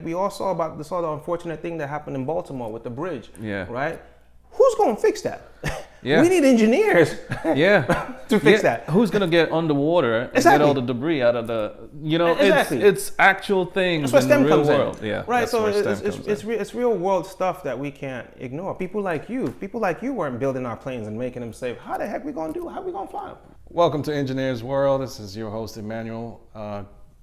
we all saw the unfortunate thing that happened in Baltimore with the bridge. Yeah. Right? Who's going to fix that? Yeah. We need engineers. Yeah. to fix that. Who's gonna get underwater and get all the debris out of the? Exactly. It's actual things that's where in STEM the real comes world. in. Yeah. Right. So it's real world stuff that we can't ignore. People like you weren't building our planes and making them safe. How the heck we gonna do? How we gonna fly them? Welcome to Engrs World. This is your host Emmanuel.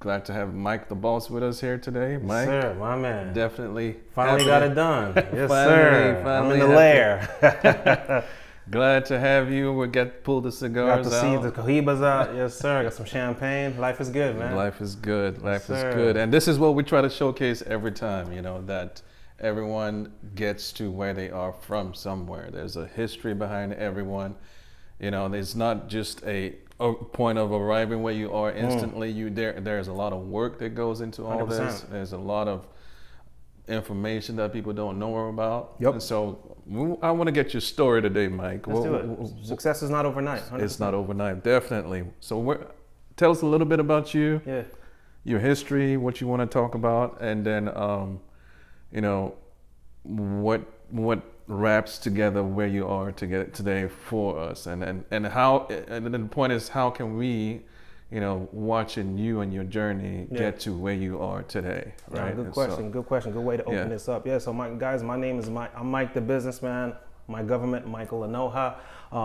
Glad to have Mike the boss with us here today. Mike, yes, sir, my man. Definitely. Finally got it done. Yes, sir. I'm in the lair. Glad to have you. We'll pull the cigars out. Got to see the cohibas out. Yes, sir. Got some champagne. Life is good, man. Life is good. Life is good. And this is what we try to showcase every time, that everyone gets to where they are from somewhere. There's a history behind everyone. There's not just a point of arriving where you are instantly. There's a lot of work that goes into all 100%. this. There's a lot of information that people don't know about. Yep. And so I want to get your story today, Mike. Let's do it. Success is not overnight. 100%. It's not overnight, definitely. So tell us a little bit about you, your history, what you want to talk about, and then what wraps together where you are to get today for us, and then the point is, how can we watching you and your journey get to where you are today, right? Good question. Good way to open this up. Yeah, so my name is Mike. I'm Mike the businessman. My government, Michael Anoha.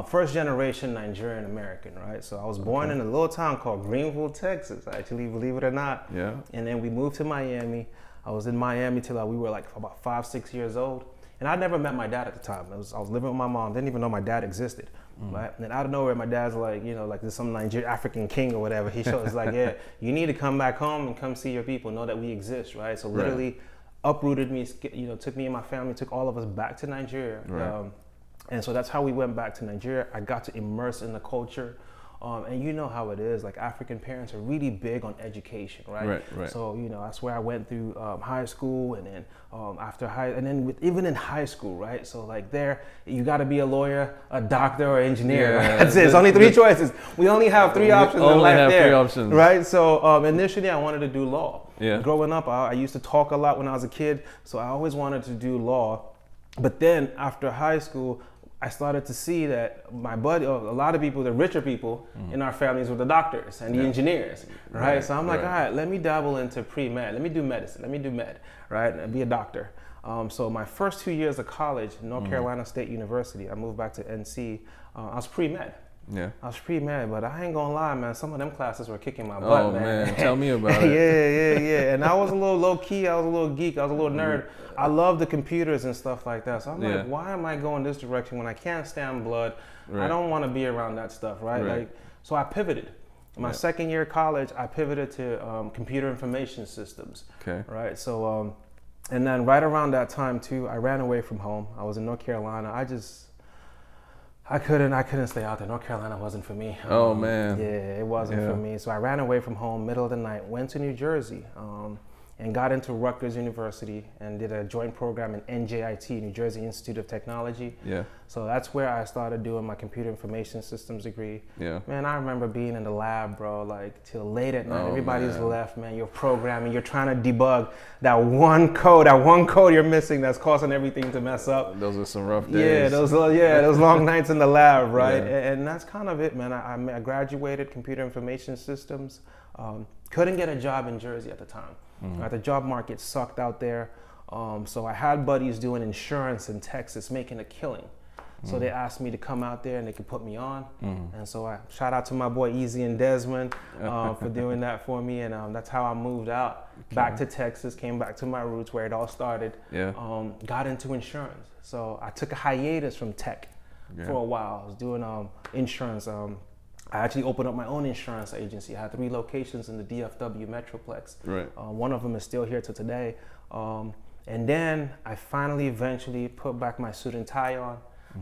First generation Nigerian American, right? So I was born in a little town called Greenville, Texas, actually, believe it or not. Yeah. And then we moved to Miami. I was in Miami till we were like about 5-6 years old. And I never met my dad at the time. I was living with my mom, didn't even know my dad existed. Right? And then out of nowhere, my dad's like, there's some Nigerian African king or whatever. He shows like, yeah, you need to come back home and come see your people, know that we exist, right? So literally uprooted me, took me and my family, took all of us back to Nigeria. Right. And so that's how we went back to Nigeria. I got to immerse in the culture. And you know how it is, like African parents are really big on education, right? Right. So, that's where I went through high school, and then even in high school, right? So like there, you gotta be a lawyer, a doctor, or engineer. Yeah, That's it, it's only three choices. We only have three options in life there. Three options. Right? So initially I wanted to do law. Yeah. Growing up, I used to talk a lot when I was a kid, so I always wanted to do law. But then after high school, I started to see that my buddy, a lot of people, the richer people in our families were the doctors and the engineers, right? So I'm like, all right, let me dabble into pre-med. Let me do medicine. Let me do med, right? And be a doctor. So my first 2 years of college, North Carolina State University, I moved back to NC. I was pre-med. Yeah. I was pre-med, but I ain't gonna lie, man. Some of them classes were kicking my butt, oh, man. Tell me about it. Yeah. And I was a little low key. I was a little geek. I was a little nerd. I love the computers and stuff like that. So I'm like, why am I going this direction when I can't stand blood? I don't want to be around that stuff, right? So I pivoted. My second year of college, I pivoted to computer information systems. Okay. Right. So, and then right around that time too, I ran away from home. I was in North Carolina. I couldn't stay out there. North Carolina wasn't for me. Oh man. Yeah, it wasn't for me. So I ran away from home, middle of the night, went to New Jersey, and got into Rutgers University and did a joint program in NJIT, New Jersey Institute of Technology. Yeah. So that's where I started doing my computer information systems degree. Yeah. Man, I remember being in the lab, bro, like till late at night. Everybody's left, man. You're programming, you're trying to debug that one code you're missing that's causing everything to mess up. Those are some rough days. Those long nights in the lab, right? Yeah. And that's kind of it, man. I graduated computer information systems. Couldn't get a job in Jersey at the time. The job market sucked out there. So I had buddies doing insurance in Texas, making a killing. So they asked me to come out there and they could put me on. And so I shout out to my boy Easy and Desmond for doing that for me. And that's how I moved out back to Texas, came back to my roots where it all started. Got into insurance. So I took a hiatus from tech for a while. I was doing insurance. I actually opened up my own insurance agency. I had 3 locations in the DFW Metroplex. Right. One of them is still here to today. And then I finally eventually put back my suit and tie on,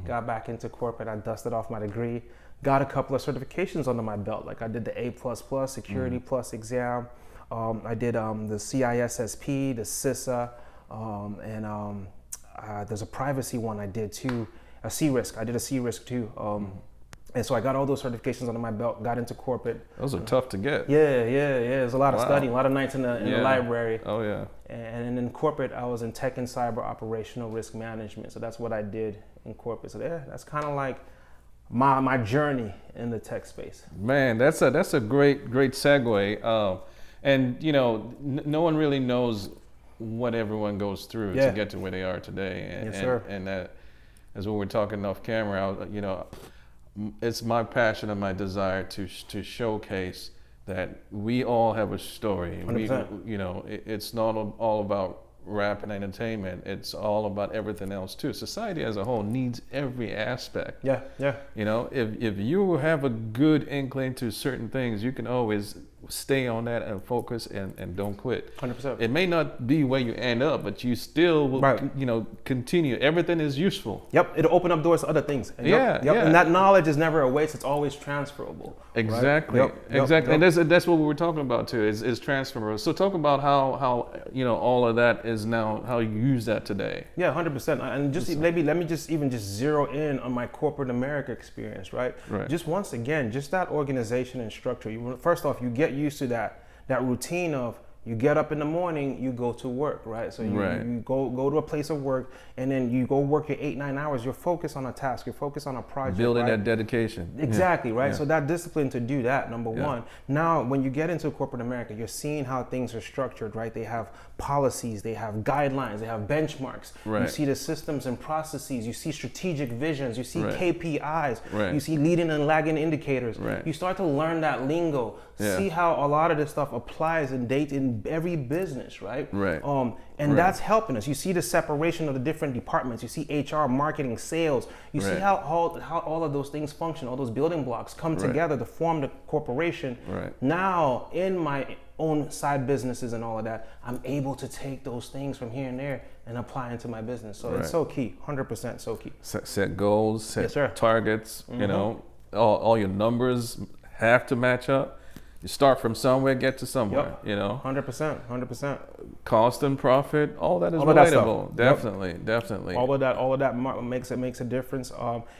got back into corporate. I dusted off my degree, got a couple of certifications under my belt. Like I did the A++, Security Plus exam. I did the CISSP, the CISA, and there's a privacy one I did too, a C-Risk. I did a C-Risk too. And so I got all those certifications under my belt, got into corporate. Those are tough to get. Yeah. There's a lot of studying, a lot of nights in the library. Oh, yeah. And in corporate, I was in tech and cyber operational risk management. So that's what I did in corporate. So that's kind of like my journey in the tech space. Man, that's a great segue. And you know, no one really knows what everyone goes through to get to where they are today. And, yes, sir. And that, as we were talking off camera, you know, it's my passion and my desire to showcase that we all have a story. 100%. You know, it's not all about rap and entertainment. It's all about everything else too. Society as a whole needs every aspect. Yeah. You know, if you have a good inkling to certain things, you can always stay on that and focus and don't quit. 100%. It may not be where you end up, but you still will, you know, continue. Everything is useful. Yep, it'll open up doors to other things. And and that knowledge is never a waste. It's always transferable. Exactly. Right? Exactly. And that's what we were talking about too. Is transferable. So talk about how you know all of that is now, how you use that today. Yeah, 100%. And just maybe let me just zero in on my corporate America experience, right? Just once again, just that organization and structure. First off, you get used to that routine of you get up in the morning, you go to work, right? So you go to a place of work, and then you go work your 8-9 hours. You're focused on a task. You're focused on a project. Building that dedication. Exactly, right? Yeah. So that discipline to do that, number one. Now, when you get into corporate America, you're seeing how things are structured, right? They have policies, they have guidelines, they have benchmarks. You see the systems and processes. You see strategic visions. You see KPIs. You see leading and lagging indicators. You start to learn that lingo. See how a lot of this stuff applies in every business, right? And that's helping us. You see the separation of the different departments. You see HR, marketing, sales. You see how all of those things function, all those building blocks come together to form the corporation. Now, in my own side businesses and all of that, I'm able to take those things from here and there and apply into my business. So it's so key, 100% so key. Set goals, set targets, you know, all your numbers have to match up. You start from somewhere, get to somewhere, you know. 100%. Cost and profit, all that is relatable. Definitely. All of that makes a difference.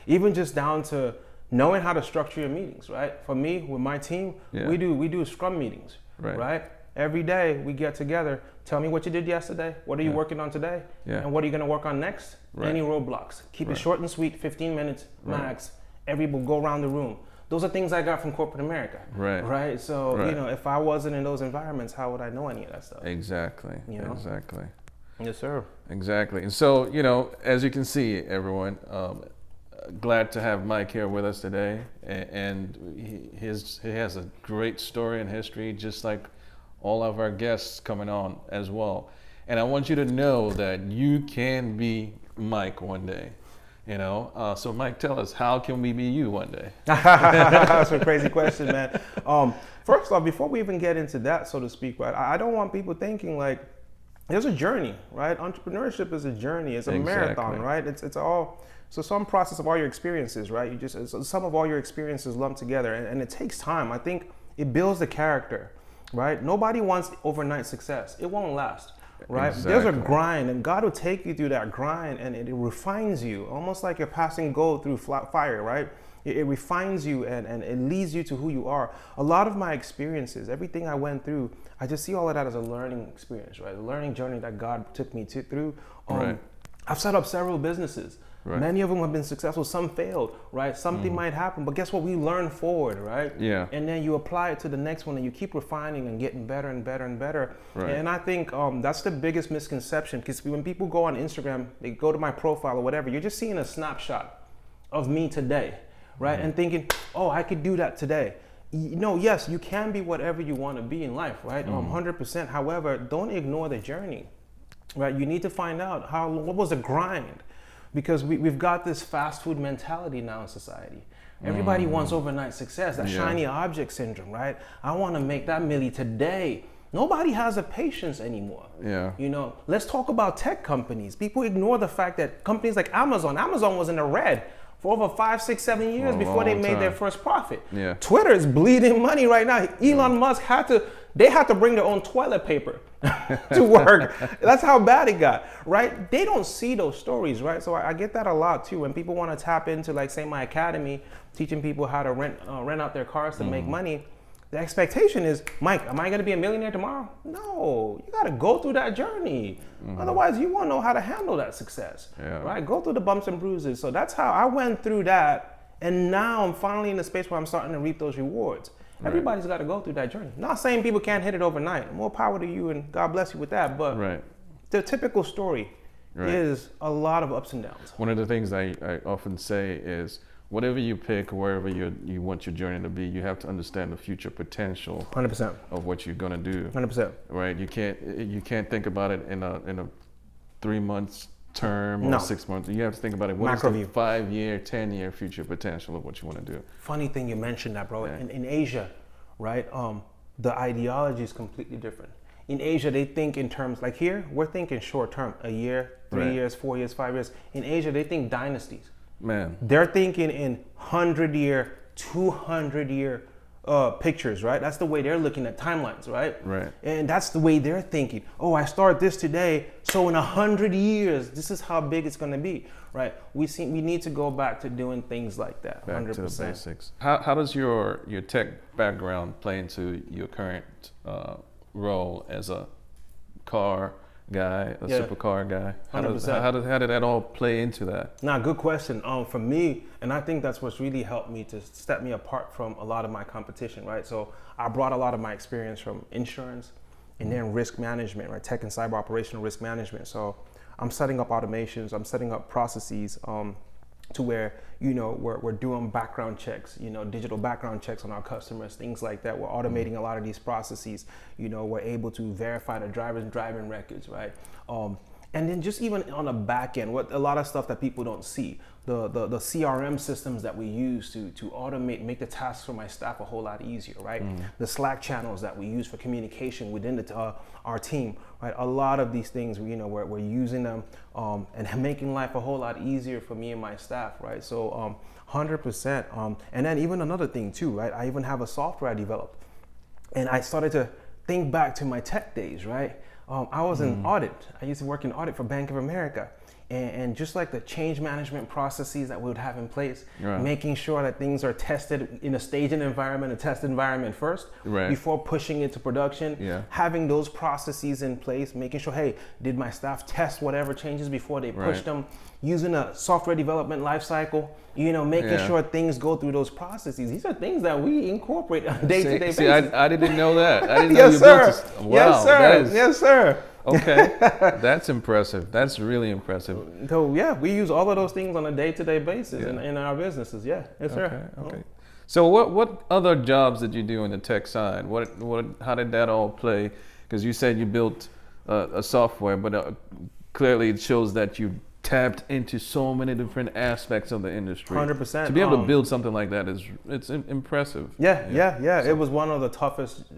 Even just down to knowing how to structure your meetings, right? For me, with my team, we do scrum meetings, right? Every day we get together. Tell me what you did yesterday. What are you working on today? And what are you going to work on next? Any roadblocks? Keep it short and sweet, 15 minutes max. Everybody go around the room. Those are things I got from corporate America, right? So, you know, if I wasn't in those environments, how would I know any of that stuff? Exactly. Exactly. Yes, sir. Exactly. And so, you know, as you can see, everyone, glad to have Mike here with us today. And he has a great story and history, just like all of our guests coming on as well. And I want you to know that you can be Mike one day. You know, so Mike, tell us, how can we be you one day? That's a crazy question, man. First off, before we even get into that, so to speak, right, I don't want people thinking like there's a journey, right? Entrepreneurship is a journey. It's a marathon, right? It's all, so some process of all your experiences, right? It's some of all your experiences lumped together, and it takes time. I think it builds the character, right? Nobody wants overnight success. It won't last. Right? Exactly. There's a grind, and God will take you through that grind, and it refines you, almost like you're passing gold through fire, right? It refines you, and it leads you to who you are. A lot of my experiences, everything I went through, I just see all of that as a learning experience, right? A learning journey that God took me through. I've set up several businesses. Many of them have been successful, some failed, right? Something might happen, but guess what? We learn forward, right? And then you apply it to the next one, and you keep refining and getting better and better and better. And I think that's the biggest misconception, because when people go on Instagram, they go to my profile or whatever, you're just seeing a snapshot of me today, right? And thinking, oh, I could do that today. You know, yes, you can be whatever you want to be in life, right? 100%. However, don't ignore the journey, right? You need to find out what was the grind. Because we've got this fast food mentality now in society. Everybody wants overnight success, that shiny object syndrome, right? I want to make that milli today. Nobody has the patience anymore. You know, let's talk about tech companies. People ignore the fact that companies like Amazon was in the red for over 5, 6, 7 years before they made their first profit. Yeah. Twitter is bleeding money right now. Elon Musk had to bring their own toilet paper to work. That's how bad it got, right? They don't see those stories, right? So I get that a lot too. When people want to tap into, like, say, my academy, teaching people how to rent out their cars to make money, the expectation is, Mike, am I going to be a millionaire tomorrow? No, you got to go through that journey. Otherwise, you won't know how to handle that success, right? Go through the bumps and bruises. So that's how I went through that. And now I'm finally in a space where I'm starting to reap those rewards. Everybody's got to go through that journey. Not saying people can't hit it overnight. More power to you, and God bless you with that. But the typical story is a lot of ups and downs. One of the things I often say is, whatever you pick, wherever you want your journey to be, you have to understand the future potential 100% of what you're gonna do. 100%. Right? You can't think about it in a 3 months term or 6 months. You have to think about it. What is the 5-year, 10-year future potential of what you want to do? Funny thing you mentioned that, bro. In Asia, right? The ideology is completely different. In Asia, they think in terms, like here, we're thinking short term, a year, 3 years, 4 years, 5 years. In Asia, they think dynasties. Man, they're thinking in 100-year, 200-year pictures, right? That's the way they're looking at timelines, right? Right. And that's the way they're thinking. Oh, I start this today, so in 100 years, this is how big it's going to be, right? We need to go back to doing things like that. Back 100%. to the basics. How does your tech background play into your current role as a car guy, a supercar guy? How did that all play into that? Nah, good question. For me, and I think that's what's really helped me to step me apart from a lot of my competition, right? So I brought a lot of my experience from insurance and then risk management, right? Tech and cyber operational risk management. So I'm setting up automations, I'm setting up processes to where, we're doing background checks, digital background checks on our customers, things like that. We're automating a lot of these processes. We're able to verify the driver's driving records, right? And then just even on the back end, what a lot of stuff that people don't see, the CRM systems that we use to automate, make the tasks for my staff a whole lot easier, right? The Slack channels that we use for communication within our team, right? A lot of these things, we're using them and making life a whole lot easier for me and my staff, right? So 100%. And then even another thing too, right? I even have a software I developed, and I started to think back to my tech days, right? I was in audit. I used to work in audit for Bank of America. And just like the change management processes that we would have in place, making sure that things are tested in a staging environment, a test environment first, before pushing it to production, having those processes in place, making sure, hey, did my staff test whatever changes before they push them, using a software development lifecycle, making sure things go through those processes. These are things that we incorporate on a day-to-day basis. See, I didn't know that. I didn't know you built this. Wow, yes, sir. Yes, sir. Okay, that's impressive. That's really impressive. So yeah, we use all of those things on a day-to-day basis in our businesses. Yeah, yes, sir. Okay. So what other jobs did you do on the tech side? How did that all play? Because you said you built a software, but clearly it shows that you tapped into so many different aspects of the industry. 100%. To be able to build something like that it's impressive. Yeah. So, it was one of the toughest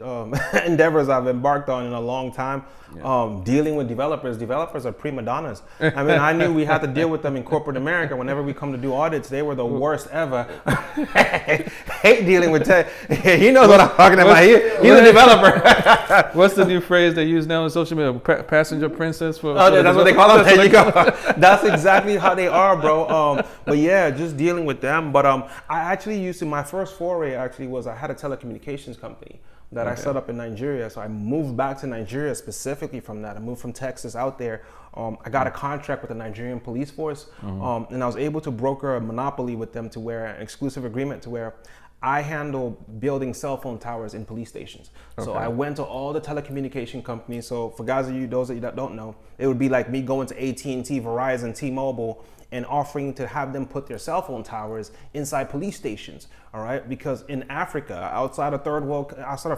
endeavors I've embarked on in a long time. Dealing with developers. Developers are prima donnas. I mean, I knew we had to deal with them in corporate America. Whenever we come to do audits, they were the worst ever. Hate dealing with tech. He knows what I'm talking about. He's a developer. What's the new phrase they use now on social media? Passenger princess? That's what they call them. There you go. That's exactly how they are, bro. But yeah, just dealing with them. But I actually my first foray actually was I had a telecommunications company that I set up in Nigeria. So I moved back to Nigeria specifically from that. I moved from Texas out there. I got a contract with the Nigerian police force, and I was able to broker a monopoly with them to where an exclusive agreement to where I handle building cell phone towers in police stations. So I went to all the telecommunication companies. So for those of you that don't know, it would be like me going to AT&T, Verizon, T-Mobile, and offering to have them put their cell phone towers inside police stations, all right? Because in Africa, outside of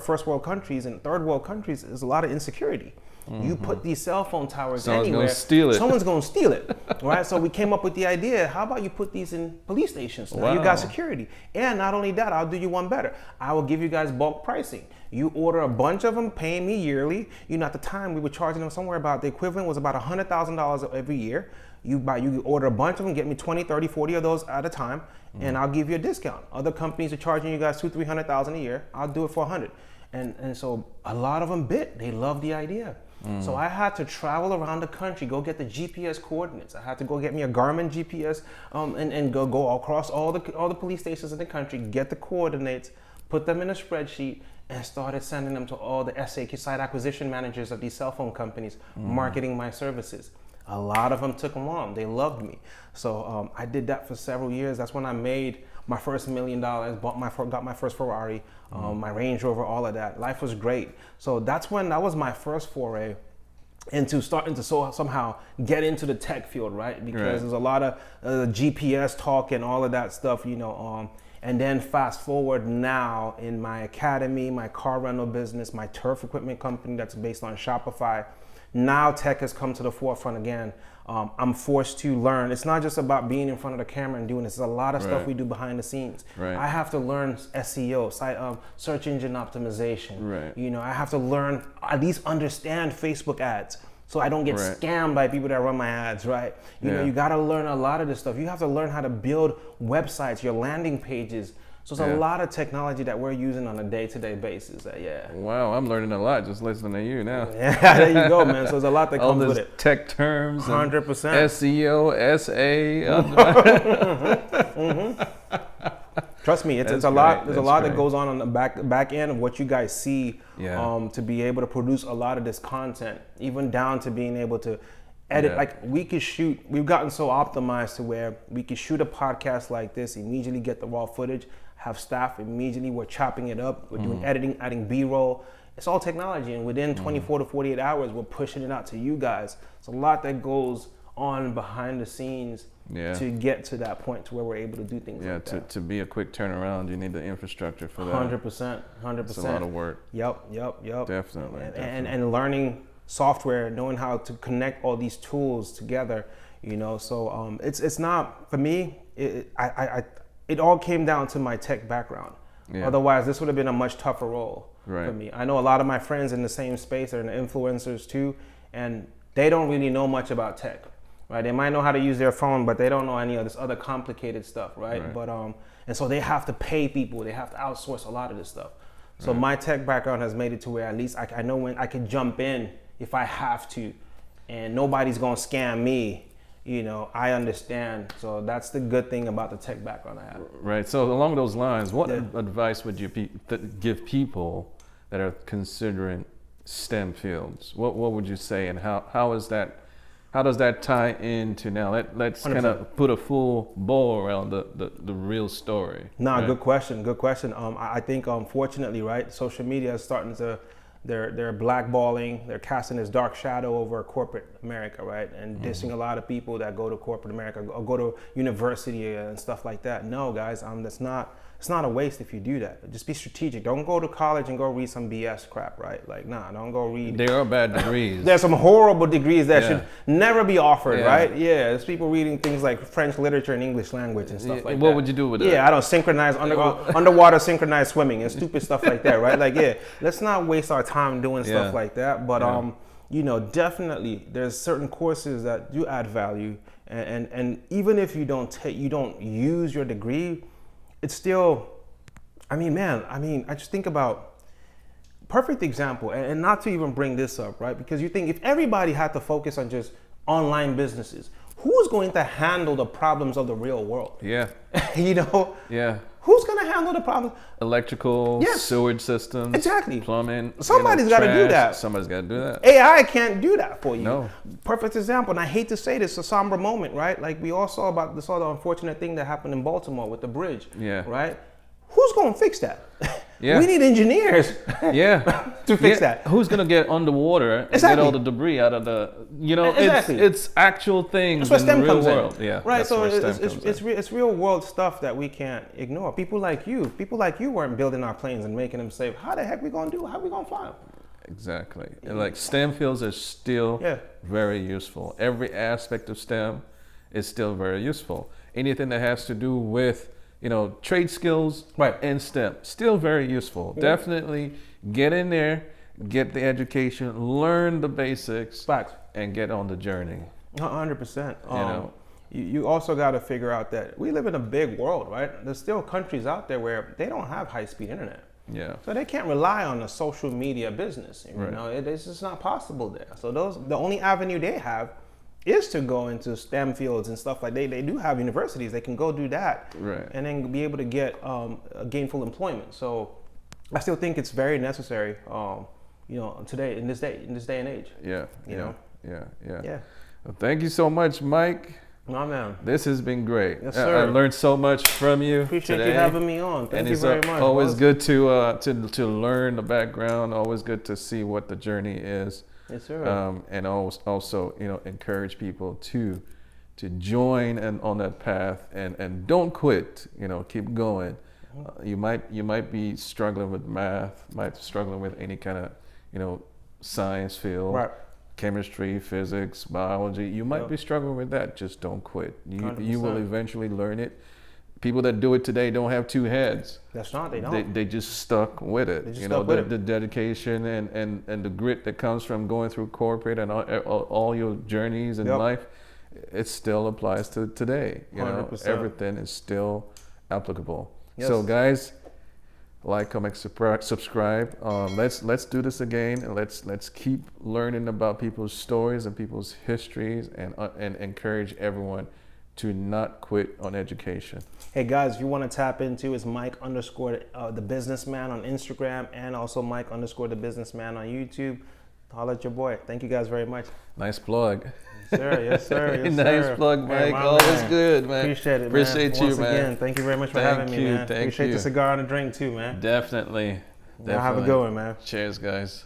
first world countries and third world countries, there's a lot of insecurity. You put these cell phone towers Someone's anywhere, gonna steal it. someone's going to steal it, right? So we came up with the idea, how about you put these in police stations? Now you got security. And not only that, I'll do you one better. I will give you guys bulk pricing. You order a bunch of them, paying me yearly. You know, at the time we were charging them somewhere about, the equivalent was about $100,000 every year. You order a bunch of them, get me 20, 30, 40 of those at a time, and I'll give you a discount. Other companies are charging you guys $200,000, $300,000 a year. I'll do it for 100. And so a lot of them bit. They love the idea. So I had to travel around the country, go get the GPS coordinates. I had to go get me a Garmin GPS and go across all the police stations in the country, get the coordinates, put them in a spreadsheet, and started sending them to all the SAQ site acquisition managers of these cell phone companies, marketing my services. A lot of them took them on. They loved me. So I did that for several years. That's when I made my first $1 million, got my first Ferrari, my Range Rover, all of that. Life was great. So that was my first foray into starting to somehow get into the tech field, right? Because there's a lot of GPS talk and all of that stuff, you know. And then fast forward now in my academy, my car rental business, my turf equipment company that's based on Shopify. Now tech has come to the forefront again. I'm forced to learn. It's not just about being in front of the camera and doing this. There's a lot of stuff we do behind the scenes. I have to learn SEO, search engine optimization. You know, I have to learn, at least understand Facebook ads, so I don't get scammed by people that run my ads, right? You know, you gotta learn a lot of this stuff. You have to learn how to build websites, your landing pages. So it's a lot of technology that we're using on a day-to-day basis. Wow, I'm learning a lot just listening to you now. Yeah, there you go, man. So there's a lot that comes with it. Tech terms, 100%. SEO, SA. Trust me, it's a lot. There's a lot that goes on the back end of what you guys see to be able to produce a lot of this content, even down to being able to edit. Like we've gotten so optimized to where we can shoot a podcast like this, immediately get the raw footage, have staff immediately, we're chopping it up, we're doing editing, adding B-roll. It's all technology, and within 24 to 48 hours, we're pushing it out to you guys. It's a lot that goes on behind the scenes to get to that point to where we're able to do things like that. To be a quick turnaround, you need the infrastructure for that. 100%. It's a lot of work. Yep. Definitely. And learning software, knowing how to connect all these tools together, you know. So it's not, for me, it all came down to my tech background. Otherwise, this would have been a much tougher role for me. I know a lot of my friends in the same space are influencers too, and they don't really know much about tech, right? They might know how to use their phone, but they don't know any of this other complicated stuff, right? But and so they have to pay people, they have to outsource a lot of this stuff. So my tech background has made it to where at least I know when I can jump in if I have to, and nobody's gonna scam me. You know, I understand. So that's the good thing about the tech background I have. Right. So along those lines, what advice would you give people that are considering STEM fields? What would you say, and how does that tie into now? Let's kind of put a full bow around the real story. Good question. I think unfortunately, right, social media is starting to, they're blackballing, they're casting this dark shadow over corporate America, right? And dissing a lot of people that go to corporate America or go to university and stuff like that. No, guys, it's not a waste if you do that. Just be strategic. Don't go to college and go read some BS crap, right? Like, don't go read. There are bad degrees. There's some horrible degrees that should never be offered, right? Yeah, there's people reading things like French literature and English language and stuff like that. What would you do with that? Yeah, I don't synchronize, underwater synchronized swimming and stupid stuff like that, right? Like, let's not waste our time doing stuff like that. But, you know, definitely there's certain courses that do add value. And even if you don't use your degree, it's still, I just think about, perfect example, and not to even bring this up, right? Because you think if everybody had to focus on just online businesses, who's going to handle the problems of the real world? Yeah. You know? Yeah. Who's going to handle the problems? Electrical, sewage systems, exactly, plumbing. Somebody's got to do that. Somebody's got to do that. AI can't do that for you. No. Perfect example, and I hate to say this, a somber moment, right? Like we all saw the unfortunate thing that happened in Baltimore with the bridge. Yeah. Right? Who's going to fix that? Yeah. We need engineers. To fix that. Who's going to get underwater and get all the debris out of the, it's actual things in the real world. Yeah. Right. So it's real world stuff that we can't ignore. People like you weren't building our planes and making them safe. How the heck we going to do? How we going to fly them? Exactly. And like STEM fields are still very useful. Every aspect of STEM is still very useful. Anything that has to do with, you know, trade skills in STEM, still very useful. Definitely get in there, get the education, learn the basics, and get on the journey. 100%. You know, you also got to figure out that we live in a big world, right? There's still countries out there where they don't have high-speed internet. Yeah. So they can't rely on the social media business. You know, it's just not possible there. So the only avenue they have is to go into STEM fields and stuff like they do have universities. They can go do that, and then be able to get gainful employment. So I still think it's very necessary. You know, today in this day and age. Yeah. You know. Yeah. Well, thank you so much, Mike. My man. This has been great. Yes, sir. I learned so much from you. Appreciate today. you having me on. Thank you very much. Always good to learn the background. Always good to see what the journey is. Yes, sir. And also, you know, encourage people to join and on that path and don't quit. You know, keep going. You might be struggling with math, might be struggling with any kind of, you know, science field. Chemistry, physics, biology, you might be struggling with that. Just don't quit. You will eventually learn it. People that do it today don't have two heads. That's not, they don't. They just stuck with it. You know, the dedication and the grit that comes from going through corporate and all your journeys in life, it still applies to today. You know, 100%. everything is still applicable. So guys, like, comment, subscribe. Let's do this again, and let's keep learning about people's stories and people's histories, and encourage everyone to not quit on education. Hey guys, if you want to tap into, it's Mike _ the businessman on Instagram, and also Mike _ the businessman on YouTube. Holla at your boy. Thank you guys very much. Nice plug. Yes, sir. Yes, sir. Yes, nice sir. plug, Mike. Always good, man. Appreciate it, Appreciate man. you, Once man. again, thank you very much for having me, man. Thank Appreciate you. the cigar and the drink too, man. Definitely. Have a good one, man. Cheers, guys.